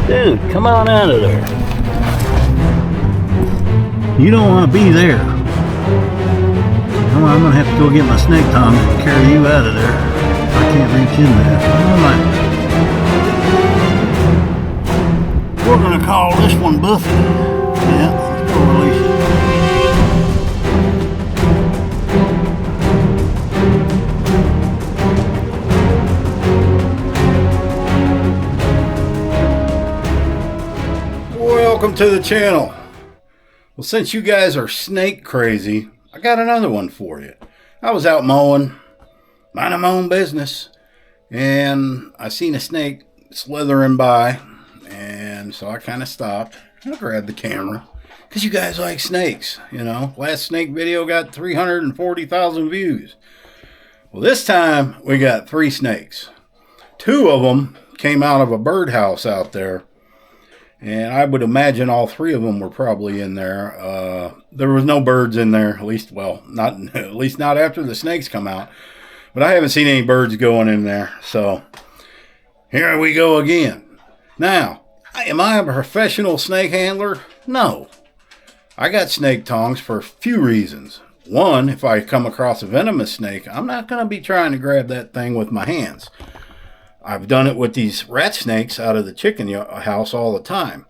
Dude, come on out of there. You don't want to be there. I'm gonna have to go get my snake tongs and carry you out of there. I can't reach in there. We're gonna call this one Buffy. Yeah, let's go release it. Welcome to the channel. Well, since you guys are snake crazy, I got another one for you. I was out mowing, minding my own business, and I seen a snake slithering by, and so I kind of stopped. I grabbed the camera, because you guys like snakes, you know. Last snake video got 340,000 views. Well, this time, we got 3 snakes. 2 of them came out of a birdhouse out there. And I would imagine all 3 of them were probably in there. There was no birds in there, at least not after the snakes come out. But I haven't seen any birds going in there. So here we go again. Now, am I a professional snake handler? No. I got snake tongs for a few reasons. One, if I come across a venomous snake, I'm not going to be trying to grab that thing with my hands. I've done it with these rat snakes out of the chicken house all the time.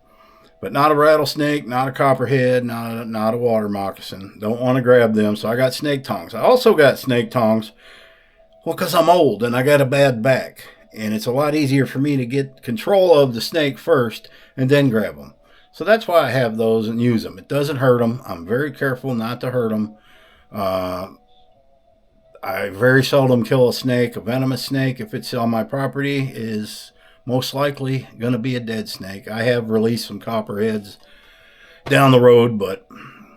But not a rattlesnake, not a copperhead, not a water moccasin. Don't want to grab them, so I got snake tongs. I also got snake tongs, well, because I'm old and I got a bad back. And it's a lot easier for me to get control of the snake first and then grab them. So that's why I have those and use them. It doesn't hurt them. I'm very careful not to hurt them. I very seldom kill a snake. A venomous snake, if it's on my property, is most likely going to be a dead snake. I have released some copperheads down the road, but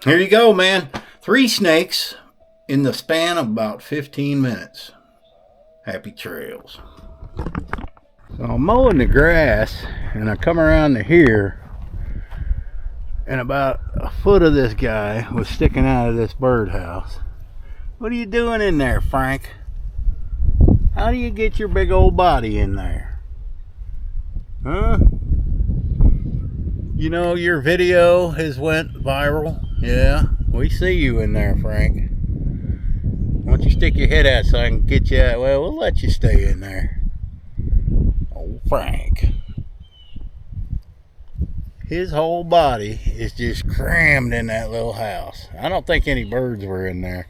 here you go, man. 3 snakes in the span of about 15 minutes. Happy trails. So I'm mowing the grass, and I come around to here, and about a foot of this guy was sticking out of this birdhouse. What are you doing in there, Frank? How do you get your big old body in there? Huh? You know, your video has went viral. Yeah, we see you in there, Frank. Why don't you stick your head out so I can get you out? Well, we'll let you stay in there. Oh, Frank. His whole body is just crammed in that little house. I don't think any birds were in there.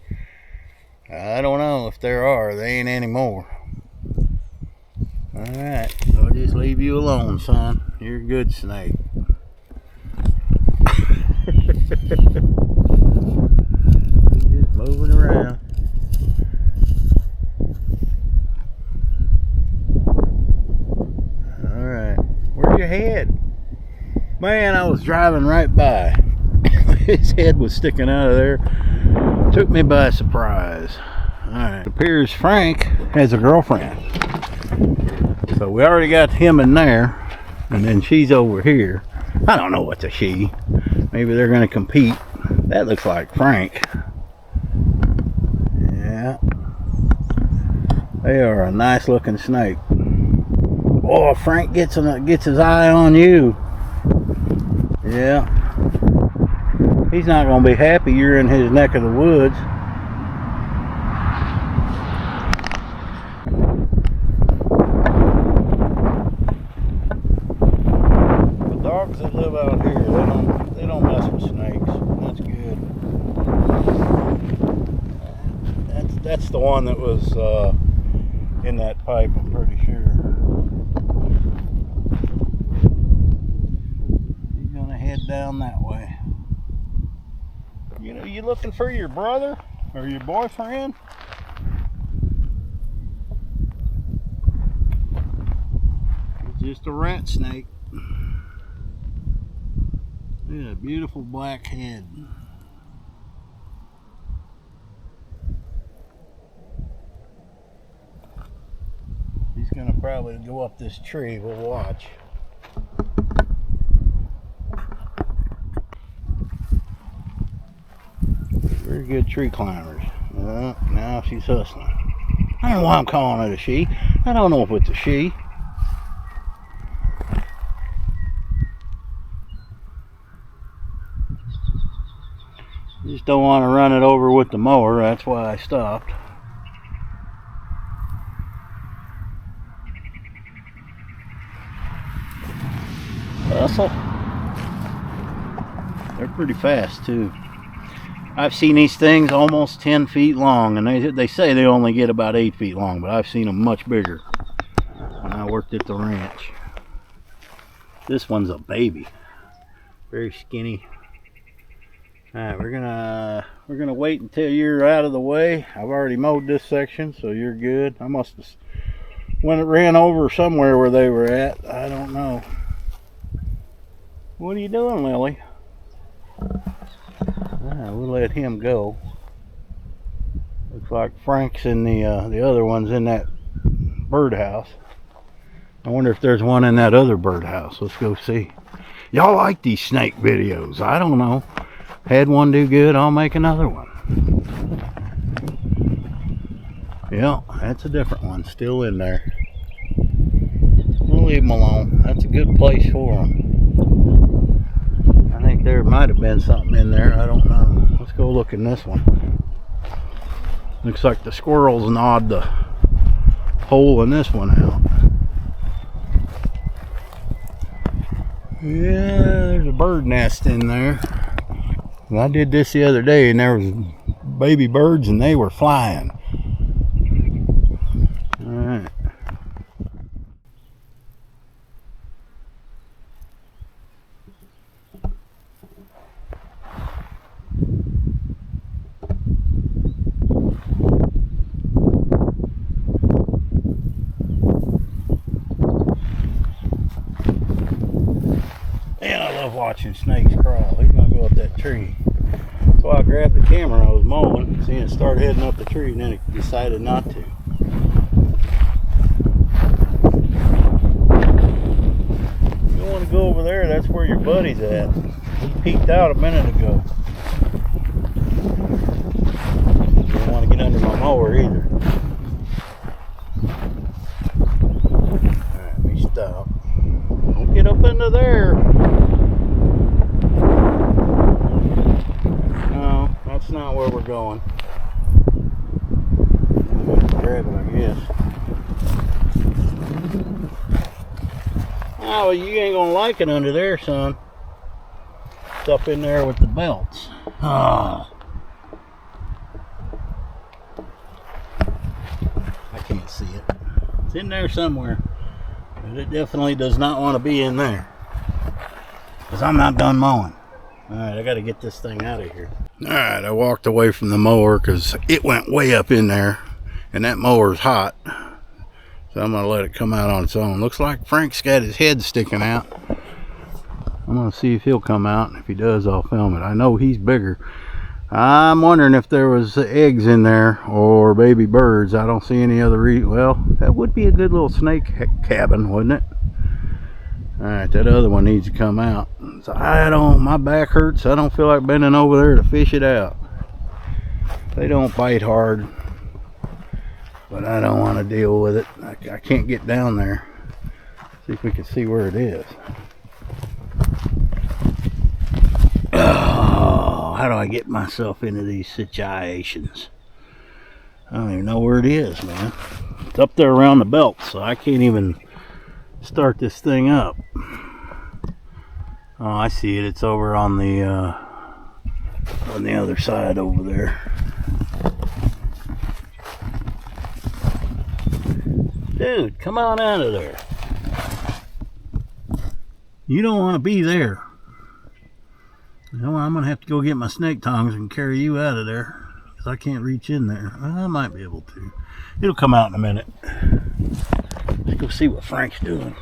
I don't know if there are. They ain't anymore. Alright, I'll just leave you alone, son. You're a good snake. Just moving around. Alright, where's your head? Man, I was driving right by. His head was sticking out of there. Took me by surprise. Alright, it appears Frank has a girlfriend. So we already got him in there, and then she's over here. I don't know what's a she. Maybe they're going to compete. That looks like Frank. Yeah. They are a nice looking snake. Oh, Frank gets his eye on you. Yeah. He's not going to be happy you're in his neck of the woods. The dogs that live out here, they don't mess with snakes. That's good. That's the one that was in that pipe, I'm pretty sure. He's going to head down that way. You know, you looking for your brother or your boyfriend? It's just a rat snake. Look at a beautiful black head. He's gonna probably go up this tree. We'll watch. Very good tree climbers. Now she's hustling. I don't know why I'm calling it a she. I don't know if it's a she. Just don't want to run it over with the mower. That's why I stopped. Hustle. They're pretty fast too. I've seen these things almost 10 feet long, and they say they only get about 8 feet long, but I've seen them much bigger when I worked at the ranch. This one's a baby, very skinny. All right, we're gonna wait until you're out of the way. I've already mowed this section, so you're good. I must have ran over somewhere where they were at. I don't know. What are you doing, Lily? We'll let him go. Looks like Frank's in the other one's in that birdhouse. I wonder if there's one in that other birdhouse. Let's go see. Y'all like these snake videos? I don't know. Had one do good, I'll make another one. Yeah, that's a different one. Still in there. We'll leave them alone. That's a good place for them. I think there might have been something in there. I don't know. Let's go look in this one. Looks like the squirrels gnawed the hole in this one out. Yeah, there's a bird nest in there. And I did this the other day, and there was baby birds, and they were flying. All right. And I love watching snakes crawl. He's gonna go up that tree. So I grabbed the camera. I was mowing, seeing it start heading up the tree, and then it decided not to. You don't want to go over there. That's where your buddy's at. He peeked out a minute ago. You don't want to get under my mower either. Alright, let me stop. Don't get up into there. No, that's not where we're going. Grab it, I guess. Oh, well, you ain't gonna like it under there, son. It's up in there with the belts. Ah. I can't see it. It's in there somewhere. But it definitely does not want to be in there. Because I'm not done mowing. Alright, I got to get this thing out of here. Alright, I walked away from the mower because it went way up in there. And that mower's hot. So I'm going to let it come out on its own. Looks like Frank's got his head sticking out. I'm going to see if he'll come out. If he does, I'll film it. I know he's bigger. I'm wondering if there was eggs in there or baby birds. I don't see any other reason. Well, that would be a good little snake cabin, wouldn't it? Alright, that other one needs to come out. So my back hurts. I don't feel like bending over there to fish it out. They don't bite hard. But I don't want to deal with it. I can't get down there. See if we can see where it is. Oh, how do I get myself into these situations? I don't even know where it is, man. It's up there around the belt, so I can't even start this thing up. Oh, I see it. It's over on the other side over there. Dude, come on out of there. You don't want to be there. You know, I'm going to have to go get my snake tongs and carry you out of there. Because I can't reach in there. Well, I might be able to. It'll come out in a minute. Let's go see what Frank's doing.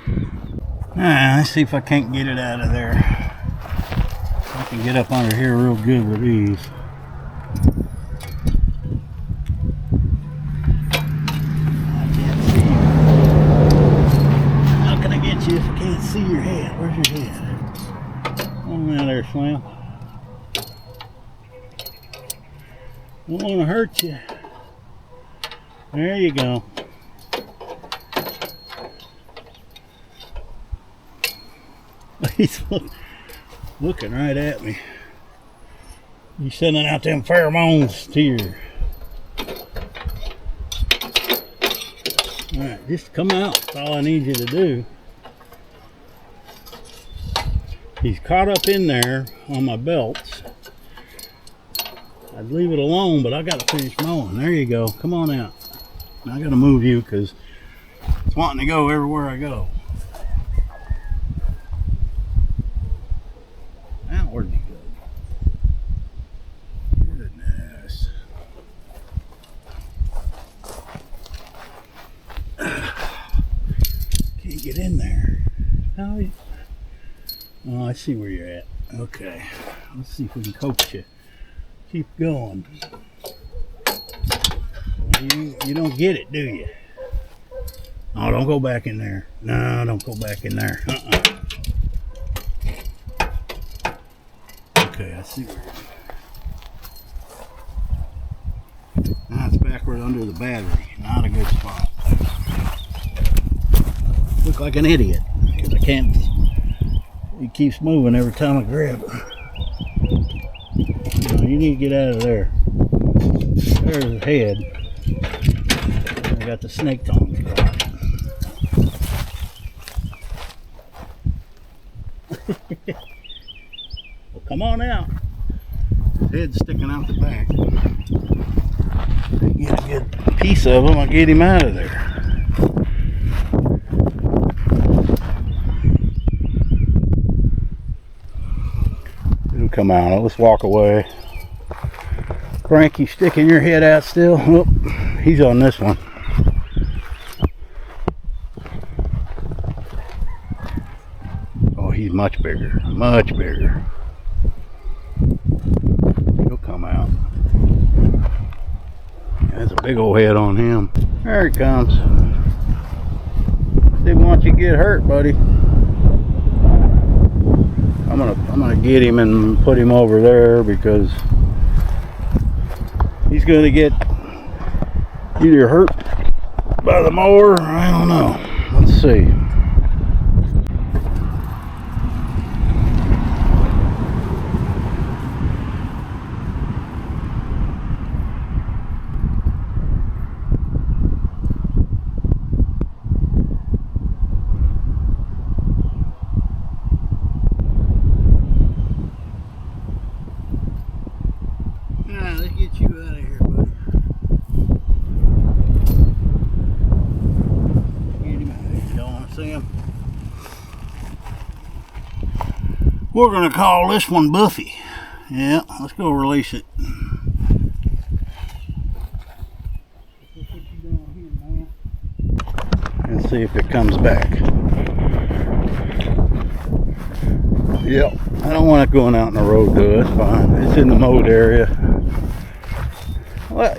Alright, let's see if I can't get it out of there. I can get up under here real good with these. If I can't see your head, where's your head? Come out there, Slim. Don't want to hurt you. There you go. He's looking right at me. You sending out them pheromones to your... Alright, just come out. That's all I need you to do. He's caught up in there on my belts. I'd leave it alone, but I got to finish mowing. There you go. Come on out. Now I got to move you because it's wanting to go everywhere I go. Now where'd he go? Goodness. Can't get in there. How? Oh, I see where you're at. Okay. Let's see if we can coax you. Keep going. You don't get it, do you? Oh, don't go back in there. No, don't go back in there. Okay, I see where you're at. Now it's backward under the battery. Not a good spot. Look like an idiot because I can't. It keeps moving every time I grab it. No, you need to get out of there. There's his head. I got the snake tongues caught. Well, come on out. His head's sticking out the back. Get a good piece of him, I'll get him out of there. It'll come out. Let's walk away. Frank, you sticking your head out still? Oh, he's on this one. Oh, he's much bigger. Much bigger. He'll come out. That's a big old head on him. There he comes. Didn't want you to get hurt, buddy. I'm gonna get him and put him over there because he's gonna get either hurt by the mower. I don't know. Let's see. Let's get you out of here, buddy. Get him out of here. You don't want to see him? We're going to call this one Buffy. Yeah, let's go release it. And see if it comes back. Yep, I don't want it going out in the road though, it's fine. It's in the mowed area. Well,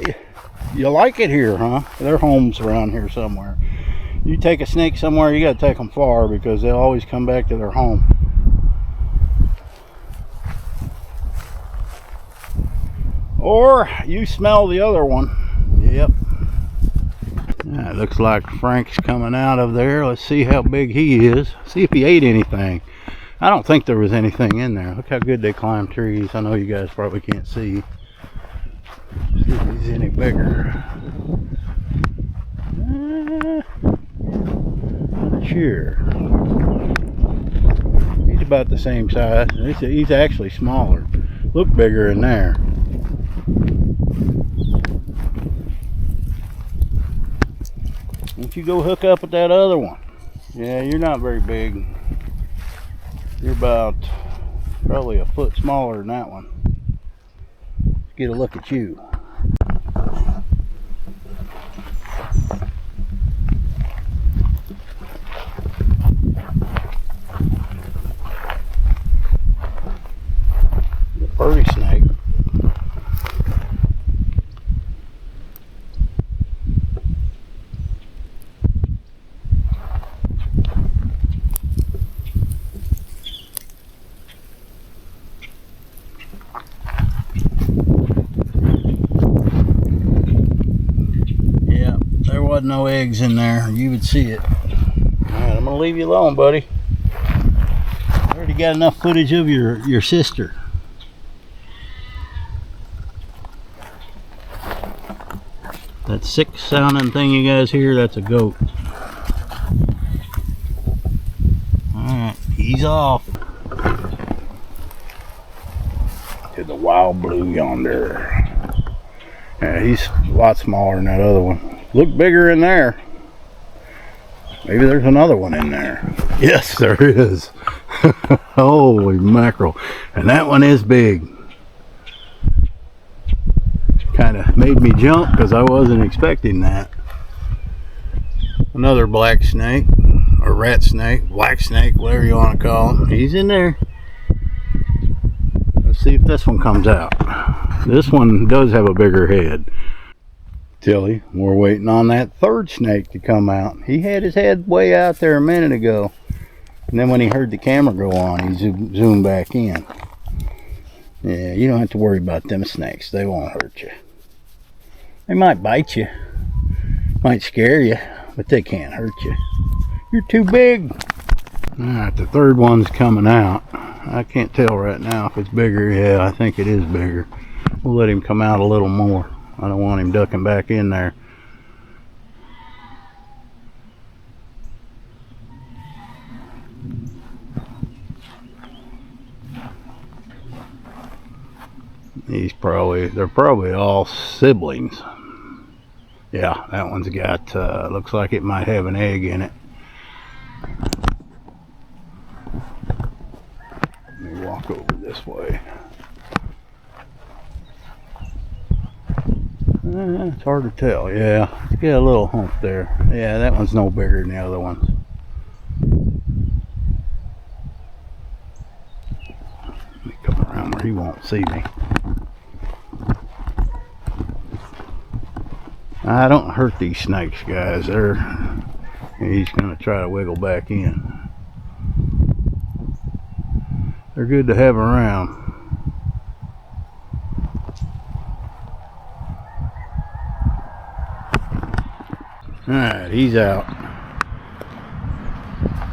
you like it here, huh? Their homes around here somewhere. You take a snake somewhere, you got to take them far because they'll always come back to their home. Or you smell the other one. Yep. Yeah, it looks like Frank's coming out of there. Let's see how big he is. See if he ate anything. I don't think there was anything in there. Look how good they climb trees. I know you guys probably can't see. See if he's any bigger. Not sure. He's about the same size. He's actually smaller. Look bigger in there. Why don't you go hook up with that other one? Yeah, you're not very big. You're about probably a foot smaller than that one. Let's get a look at you. The furry snake. No eggs in there, you would see it. Alright, I'm gonna leave you alone, buddy. I already got enough footage of your sister. That sick sounding thing you guys hear, that's a goat. Alright, he's off. To the wild blue yonder. Yeah, he's a lot smaller than that other one. Look bigger in there. Maybe there's another one in there. Yes, there is. Holy mackerel. And that one is big. Kind of made me jump because I wasn't expecting that. Another black snake, or rat snake, black snake, whatever you want to call him. He's in there. Let's see if this one comes out. This one does have a bigger head. Tilly, we're waiting on that third snake to come out. He had his head way out there a minute ago. And then when he heard the camera go on, he zoomed back in. Yeah, you don't have to worry about them snakes. They won't hurt you. They might bite you, might scare you, but they can't hurt you. You're too big. Alright, the third one's coming out. I can't tell right now if it's bigger. Yeah, I think it is bigger. We'll let him come out a little more. I don't want him ducking back in there. They're probably all siblings. Yeah, that one's got, looks like it might have an egg in it. Let me walk over this way. It's hard to tell. Yeah, it's got a little hump there. Yeah, that one's no bigger than the other ones. Let me come around where he won't see me. I don't hurt these snakes, guys. He's going to try to wiggle back in. They're good to have around. Alright, he's out.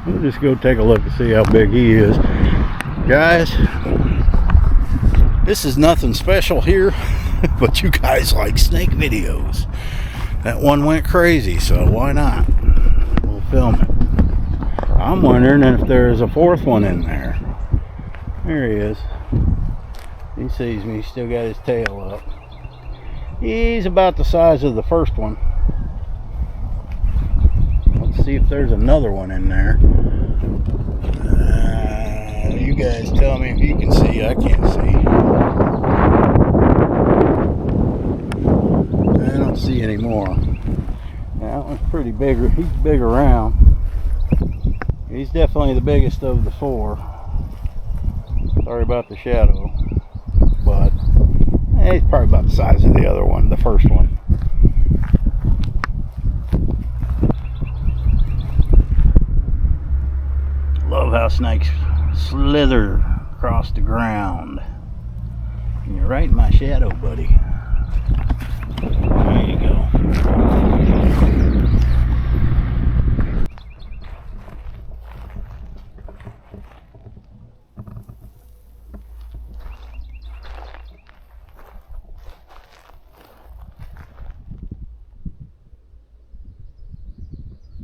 We'll just go take a look and see how big he is. Guys, this is nothing special here, but you guys like snake videos. That one went crazy, so why not? We'll film it. I'm wondering if there's a fourth one in there. There he is. He sees me. He's still got his tail up. He's about the size of the first one. Let's see if there's another one in there. You guys tell me if you can see. I can't see. I don't see any more. That one's pretty bigger. He's big around. He's definitely the biggest of the four. Sorry about the shadow, but he's probably about the size of the other one, the first one. Love how snakes slither across the ground. And you're right in my shadow, buddy. There you go.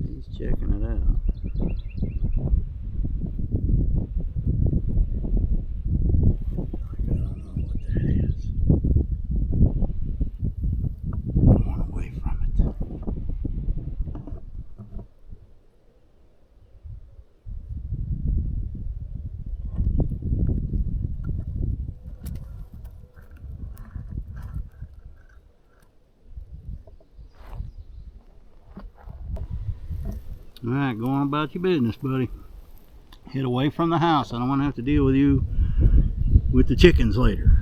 He's checking it out. Alright, go on about your business, buddy. Get away from the house. I don't want to have to deal with you with the chickens later.